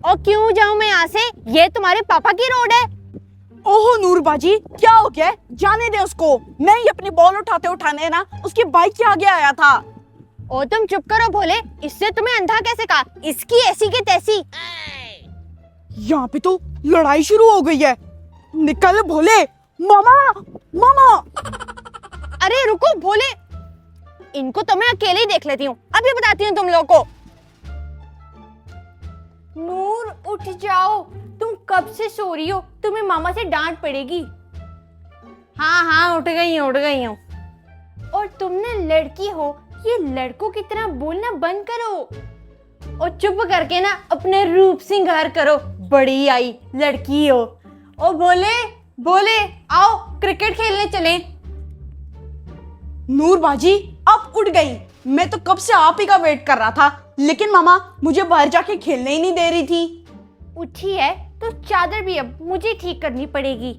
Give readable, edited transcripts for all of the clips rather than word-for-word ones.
और क्यों जाऊं मैं यहाँ से? ये तुम्हारे पापा की रोड है। ओहो नूर बाजी, क्या हो गया? जाने दे उसको। मैं ही अपनी बॉल उठाते उठाने ना उसकी बाइक के आगे आया था। ओ तुम चुप करो भोले, इससे तुम्हें अंधा कैसे कहा? इसकी ऐसी की तैसी। यहाँ पे तो लड़ाई शुरू हो गई है। निकल भोले। मामा मामा। अरे रुको भोले, इनको तो मैं अकेले ही देख लेती हूँ, अभी बताती हूँ तुम लोग को। नूर उठ जाओ, तुम कब से सो रही हो? तुम्हें मामा से डांट पड़ेगी। हाँ हाँ उठ गई हूँ। और तुमने लड़की हो, ये लड़कों की तरह बोलना बंद करो और चुप करके ना अपने रूप सिंगार करो। बड़ी आई लड़की हो। ओ बोले बोले, आओ क्रिकेट खेलने चलें। नूर बाजी अब उठ गई। मैं तो कब से आप ही का वेट कर रहा था, लेकिन मामा मुझे बाहर जाके खेलने ही नहीं दे रही थी। उठी है तो चादर भी अब मुझे ठीक करनी पड़ेगी।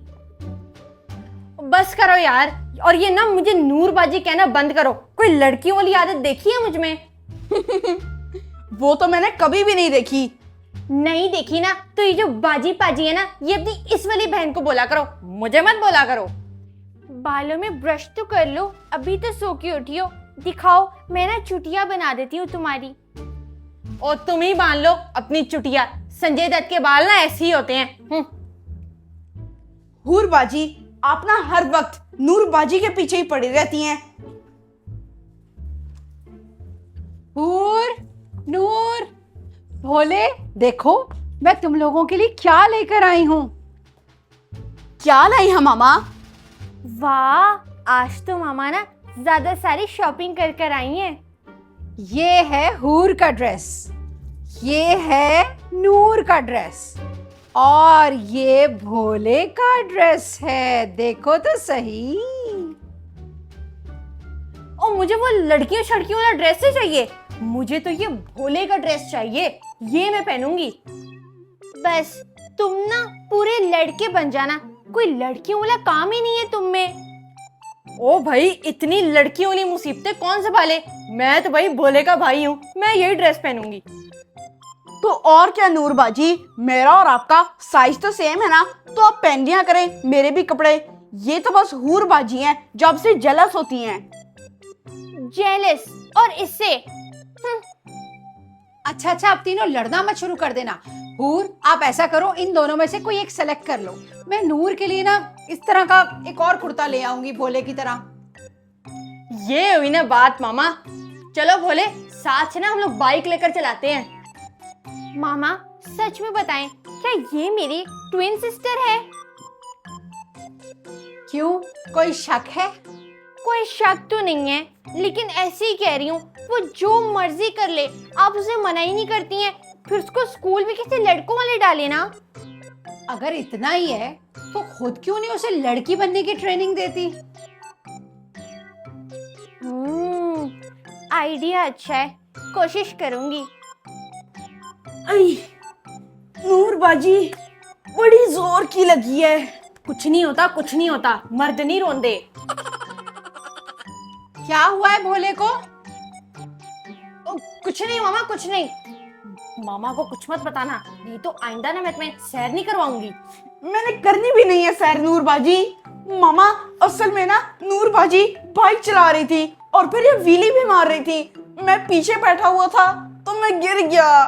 बस करो यार, और ये ना मुझे नूर बाजी कहना बंद करो। कोई लड़कियों वाली आदत देखी है मुझ में? वो तो मैंने कभी भी नहीं देखी। नहीं देखी ना, तो ये जो बाजी पाजी है ना, ये अपनी इस वाली बहन को बोला करो, मुझे मत बोला करो। बालों में ब्रश तो कर लो, अभी तो सो के उठी हो। दिखाओ, मैं ना चुटिया बना देती हूँ तुम्हारी। और तुम ही बांध लो अपनी चुटिया। संजय दत्त के बाल ना ऐसे ही होते हैं। हूर बाजी, आप ना हर वक्त नूर बाजी के पीछे ही पड़ी रहती हैं। हूर, नूर, भोले, देखो मैं तुम लोगों के लिए क्या लेकर आई हूँ। क्या लाई है मामा? वाह, आज तो मामा ना ज्यादा सारी शॉपिंग कर कर आई हैं। ये है हूर का ड्रेस, ये है नूर का ड्रेस और ये भोले का ड्रेस है। देखो तो सही। और मुझे वो लड़कियों शड़कियों वाला ड्रेस ही चाहिए। मुझे तो ये भोले का ड्रेस चाहिए, ये मैं पहनूंगी। बस तुम ना पूरे लड़के बन जाना, कोई लड़कियों वाला काम ही नहीं है तुम में। ओ भाई, इतनी लड़कियों वाली मुसीबतें कौन संभाले? मैं तो भाई भोले का भाई हूँ, मैं यही ड्रेस पहनूंगी। तो और क्या नूर बाजी, मेरा और आपका साइज तो सेम है ना, तो आप पहन लिया करें मेरे भी कपड़े। ये तो बस हूर बाजी हैं जो आपसे जेलस होती हैं। जेलस? और इससे? अच्छा अच्छा, अब तीनों लड़ना मत शुरू कर देना। हूर, आप ऐसा करो, इन दोनों में से कोई एक सेलेक्ट कर लो। मैं नूर के लिए ना इस तरह का एक और कुर्ता ले आऊंगी भोले की तरह। ये हुई ना बात मामा। चलो भोले, साथ से ना हम लोग बाइक लेकर चलाते हैं। मामा सच में बताएं, क्या ये मेरी ट्विन सिस्टर है? क्यों, कोई शक है? कोई शक तो नहीं है, लेकिन ऐसे ही कह रही हूँ। वो जो मर्जी कर ले, आप उसे मना ही नहीं करती हैं। फिर उसको स्कूल में किसी लड़कों वाले डाले ना। अगर इतना ही है तो खुद क्यों नहीं उसे लड़की बनने की ट्रेनिंग देती? आइडिया अच्छा है, कोशिश करूंगी। आई, नूर बाजी बड़ी जोर की लगी है। कुछ नहीं होता, कुछ नहीं होता, मर्द नहीं रोंदे। क्या हुआ है भोले को? कुछ नहीं मामा, कुछ नहीं। मामा को कुछ मत बताना, नहीं तो आइंदा ना मैं तुम्हें सैर नहीं करवाऊंगी। मैंने करनी भी नहीं है सैर नूर बाजी। मामा असल में ना नूर बाजी बाइक चला रही थी और फिर ये व्हीली भी मार रही थी। मैं पीछे बैठा हुआ था तो मैं गिर गया।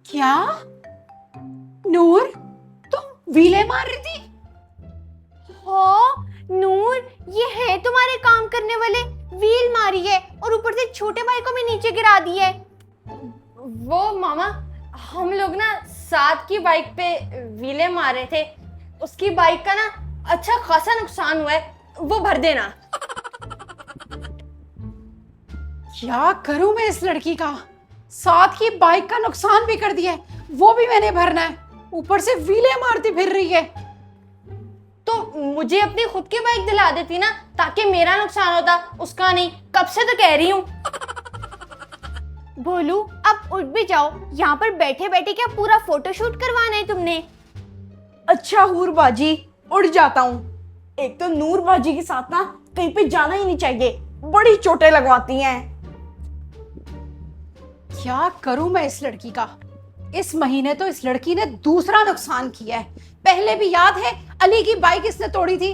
क्या नूर, तुम व्हीले मार रही थी? हाँ नूर, ये है तुम्हारे काम करने वाले। व्हील मारी है और ऊपर से छोटे भाई को भी नीचे गिरा दी है। वो मामा, हम लोग ना साथ की बाइक पे व्हीले मार रहे थे। उसकी बाइक का ना अच्छा खासा नुकसान हुआ है, वो भर देना। क्या करूं मैं इस लड़की का? साथ की बाइक का नुकसान भी कर दिया है, वो भी मैंने भरना है, ऊपर से व्हीले मारती फिर रही है। तो मुझे अपनी खुद की बाइक दिला देती ना, ताकि मेरा नुकसान होता, उसका नहीं। कब से तो कह रही हूँ। भोलू, अब उठ भी जाओ। यहाँ पर बैठे बैठे क्या पूरा फोटोशूट करवाना है तुमने? अच्छा हूर बाजी, उड़ जाता हूँ। एक तो नूर बाजी के साथ ना कहीं पे जाना ही नहीं चाहिए, बड़ी चोटें लगवाती हैं। क्या करूं मैं इस लड़की का? इस महीने तो इस लड़की ने दूसरा नुकसान किया है। पहले भी याद है अली की बाइक इसने तोड़ी थी।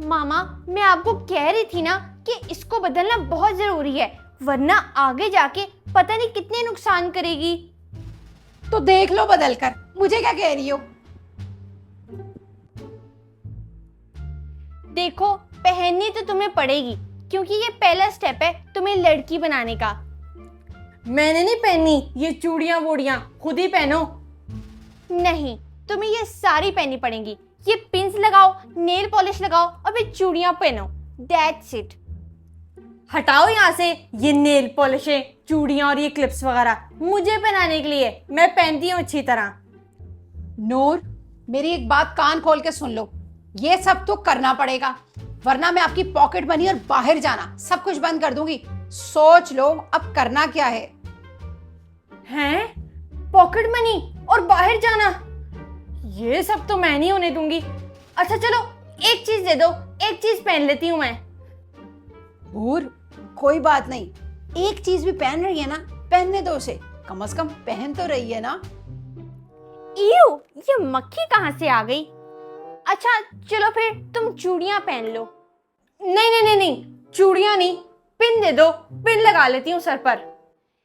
मामा, मैं आपको कह रही थी ना कि इसको बदलना बहुत जरूरी है, वरना आगे जाके पता नहीं कितने नुकसान करेगी। तो देख लो बदल कर, मुझे क्या कह रही हो? देखो, पहननी तो तुम्हें पड़ेगी क्योंकि ये पहला स्टेप है तुम्हें लड़की बनाने का। मैंने नहीं पहननी ये चूड़ियां वूड़ियां, खुद ही पहनो। नहीं, तुम्हें ये सारी पहननी पड़ेंगी। ये पिंस लगाओ, नेल पॉलिश लगाओ और फिर चूड़ियां पहनो। That's it. हटाओ यहाँ से ये नेल पॉलिशें, चूड़ियां और ये क्लिप्स वगैरह मुझे पहनाने के लिए। मैं पहनती हूँ अच्छी तरह। नूर, मेरी एक बात कान खोल के सुन लो, ये सब तो करना पड़ेगा, वरना मैं आपकी पॉकेट मनी और बाहर जाना सब कुछ बंद कर दूंगी। सोच लो अब करना क्या है। हैं? पॉकेट मनी और बाहर जाना? ये सब तो मैं नहीं होने दूंगी। अच्छा चलो, एक चीज दे दो, एक चीज पहन लेती हूँ मैं। और कोई बात नहीं, एक चीज भी पहन रही है ना, पहनने दो उसे, कम से कम पहन तो रही है ना। इयो, ये मक्खी कहाँ से आ गई? अच्छा चलो फिर तुम चूड़ियां पहन लो। नहीं नहीं नहीं नहीं, चूड़ियां नहीं, पिन दे दो, पिन लगा लेती हूँ सर पर।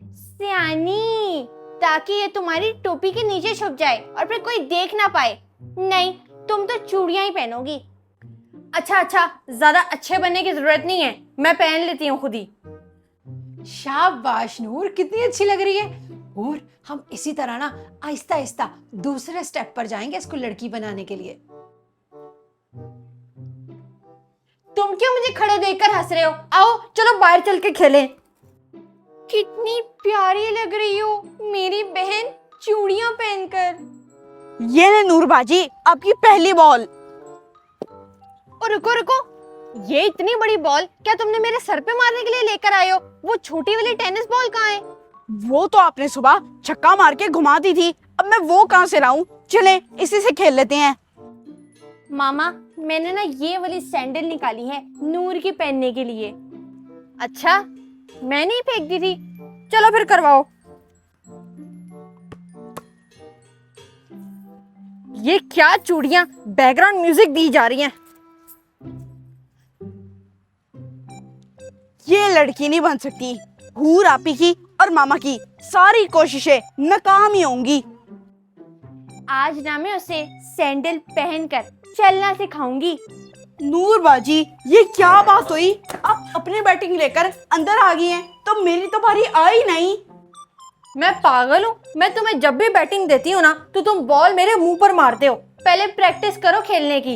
सियानी, ताकि ये तुम्हारी टोपी के नीचे छुप जाए और फिर कोई देख ना पाए। नहीं, तुम तो चूड़ियां ही पहनोगी। अच्छा अच्छा, ज्यादा अच्छे बनने की जरूरत नहीं है, मैं पहन लेती हूँ खुद ही। शाबाश नूर, कितनी अच्छी लग रही है। और हम इसी तरह ना आहिस्ता आहिस्ता दूसरे स्टेप पर जाएंगे इसको लड़की बनाने के लिए। तुम क्यों मुझे खड़े देखकर हंस रहे हो? आओ चलो बाहर चल के खेलें। कितनी प्यारी लग रही हो मेरी बहन चूड़ियां पहनकर। ये ले नूर बाजी, आपकी पहली बॉल। और रुको रुको, ये इतनी बड़ी बॉल क्या तुमने मेरे सर पे मारने के लिए लेकर आए हो? वो छोटी वाली टेनिस बॉल कहाँ है? वो तो आपने सुबह छक्का मार के घुमा दी थी, अब मैं वो कहाँ से लाऊं? चलें इसी से खेल लेते हैं। मामा, मैंने ना ये वाली सैंडल निकाली है नूर की पहनने के लिए। अच्छा, मैंने ही फेंक दी थी, चलो फिर करवाओ। ये क्या चूड़ियां बैकग्राउंड म्यूजिक दी जा रही हैं। ये लड़की नहीं बन सकती। हूर आपी की और मामा की सारी कोशिशें नाकाम ही होंगी। आज ना मैं उसे सैंडल पहनकर चलना सिखाऊंगी। नूर बाजी, ये क्या बात हुई? आप अपनी बैटिंग लेकर अंदर आ गई हैं, तो मेरी तो बारी आई नहीं। मैं पागल हूँ? मैं तुम्हें जब भी बैटिंग देती हूँ ना तो तुम बॉल मेरे मुंह पर मारते हो। पहले प्रैक्टिस करो खेलने की।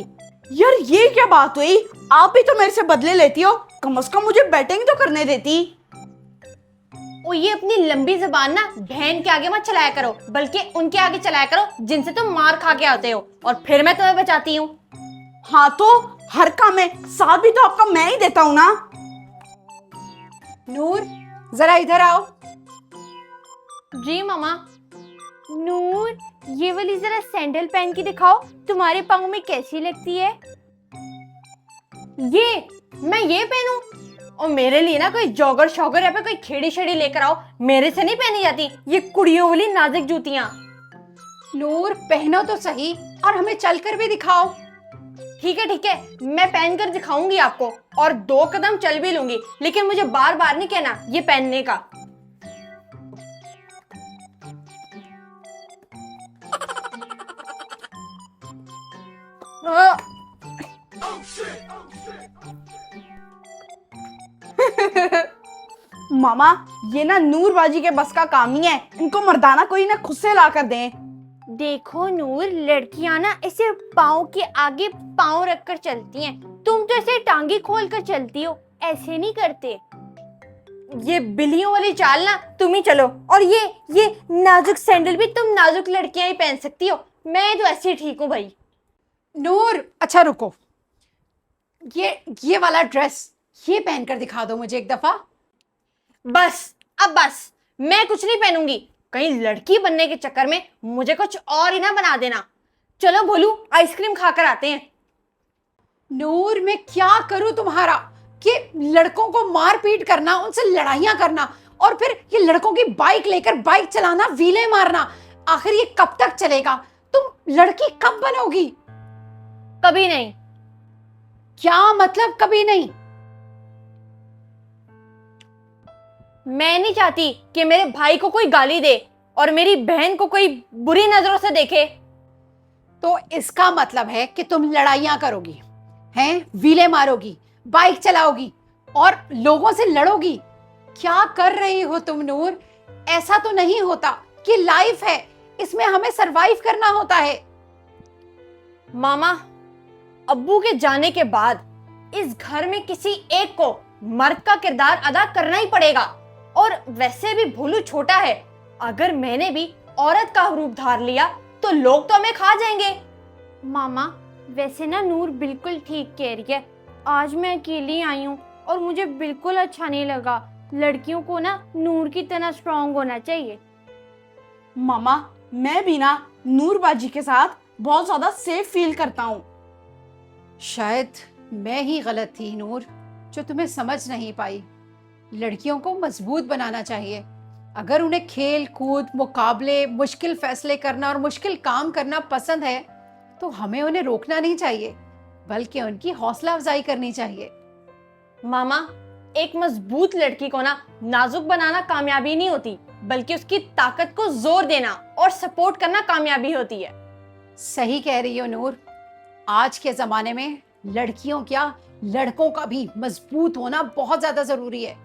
यार ये क्या बात हुई? आप भी तो मेरे से बदले लेती हो, कम से कम मुझे बैटिंग तो करने देती। और ये अपनी लंबी जबान ना बहन के आगे मत चलाया करो, बल्कि उनके आगे चलाया करो जिनसे तुम मार खा के आते हो, और फिर मैं तुम्हें बचाती हूँ। हाँ तो हर काम में साथ भी तो आपका मैं ही देता हूँ ना। नूर, जरा इधर आओ। जी मामा। नूर, ये वाली जरा सैंडल पहन के दिखाओ, तुम्हारे पाँव में कैसी लगती है? मैं ये पहनूं? और मेरे लिए ना कोई जॉगर शॉगर या फिर कोई खेड़ी शेड़ी लेकर आओ, मेरे से नहीं पहनी जाती ये कुड़ियों वाली नाजुक जूतियां। नूर, पहनो तो सही और हमें चलकर भी दिखाओ। ठीक है, मैं पहनकर दिखाऊंगी आपको, और 2 कदम चल भी लूंगी, लेकिन मुझे बार बार नहीं कहना ये पहनने का। मामा, ये ना नूर बाजी के बस का काम नहीं है, इनको मर्दाना कोई ना खुद से ला कर दें। देखो नूर, लड़कियां ना ऐसे पाँव के आगे पाँव रखकर चलती हैं, तुम तो ऐसे टांगी खोल कर चलती हो, ऐसे नहीं करते। ये बिल्लियों वाली चाल ना तुम ही चलो, और ये नाजुक सैंडल भी तुम नाजुक लड़कियां ही पहन सकती हो, मैं तो ऐसे ठीक हूँ भाई। नूर, अच्छा रुको, ये वाला ड्रेस ये पहनकर दिखा दो मुझे एक दफा। बस, अब बस, मैं कुछ नहीं पहनूंगी, कहीं लड़की बनने के चक्कर में मुझे कुछ और ही ना बना देना। चलो भोलू, आइसक्रीम खाकर आते हैं। नूर, मैं क्या करूं तुम्हारा कि लड़कों को मार पीट करना, उनसे लड़ाइयां करना, और फिर ये लड़कों की बाइक लेकर बाइक चलाना, व्हीले मारना, आखिर ये कब तक चलेगा? तुम लड़की कब बनोगी? कभी नहीं। क्या मतलब कभी नहीं? मैं नहीं चाहती कि मेरे भाई को कोई गाली दे और मेरी बहन को कोई बुरी नजरों से देखे। तो इसका मतलब है कि तुम लड़ाइयां करोगी, हैं? व्हीले मारोगी, बाइक चलाओगी और लोगों से लड़ोगी। क्या कर रही हो तुम नूर? ऐसा तो नहीं होता कि लाइफ है, इसमें हमें सरवाइव करना होता है। मामा, अब्बू के जाने के बाद इस घर में किसी एक को मर्द का किरदार अदा करना ही पड़ेगा। और वैसे भी भोलू छोटा है, अगर मैंने भी औरत का रूप धार लिया तो लोग तो हमें खा जाएंगे। मामा, वैसे ना नूर बिल्कुल ठीक कह रही है। आज मैं अकेली आई हूँ और मुझे बिल्कुल अच्छा नहीं लगा। लड़कियों को ना नूर की तरह स्ट्रांग होना चाहिए। मामा, मैं भी ना नूर बाजी के साथ बहुत ज्यादा सेफ फील करता हूँ। शायद मैं ही गलत थी नूर, जो तुम्हें समझ नहीं पाई। लड़कियों को मजबूत बनाना चाहिए। अगर उन्हें खेल कूद, मुकाबले, मुश्किल फैसले करना और मुश्किल काम करना पसंद है तो हमें उन्हें रोकना नहीं चाहिए, बल्कि उनकी हौसला अफजाई करनी चाहिए। मामा, एक मजबूत लड़की को ना नाजुक बनाना कामयाबी नहीं होती, बल्कि उसकी ताकत को जोर देना और सपोर्ट करना कामयाबी होती है। सही कह रही हो नूर। आज के जमाने में लड़कियों क्या, लड़कों का भी मजबूत होना बहुत ज्यादा जरूरी है,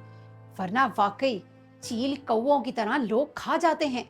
वरना वाकई चील कौओं की तरह लोग खा जाते हैं।